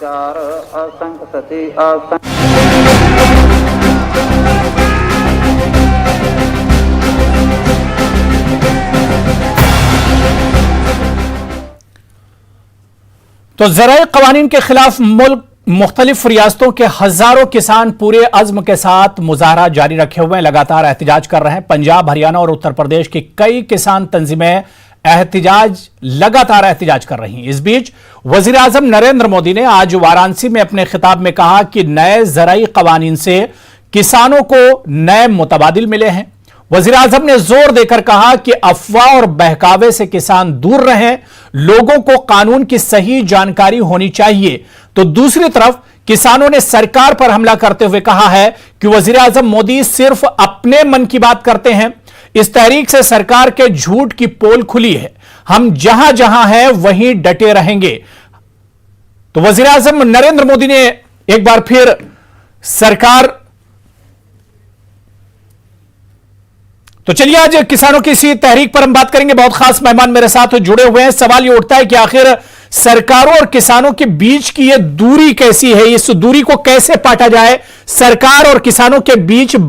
चार असंख्य सती असंख्य। तो ज़राए क़वानीन के खिलाफ मुल्क मुख्तलिफ रियासतों के हजारों किसान पूरे अज़्म के साथ मुजाहरा जारी रखे हुए हैं, लगातार एहतजाज कर रहे हैं। पंजाब, हरियाणा और उत्तर प्रदेश की कई किसान तंजीमें लगातार एहतजाज कर रही हैं। इस बीच वजीर आजम नरेंद्र मोदी ने आज वाराणसी में अपने खिताब में कहा कि नए ज़राई क़वानीन से किसानों को नए मुतबादिल मिले हैं। वजीर आजम ने जोर देकर कहा कि अफवाह और बहकावे से किसान दूर रहें, लोगों को कानून की सही जानकारी होनी चाहिए। तो दूसरी तरफ किसानों ने सरकार पर हमला करते हुए कहा है कि वजीर आजम मोदी सिर्फ अपने मन की बात करते हैं। इस तहरीक से सरकार के झूठ की पोल खुली है, हम जहां जहां हैं वहीं डटे रहेंगे। तो वजीर आजम नरेंद्र मोदी ने एक बार फिर सरकार, तो चलिए आज किसानों की इसी तहरीक पर हम बात करेंगे। बहुत खास मेहमान मेरे साथ जुड़े हुए हैं। सवाल ये उठता है कि आखिर सरकारों और किसानों के बीच की ये दूरी कैसी है, इस दूरी को कैसे पाटा जाए। सरकार और किसानों के बीच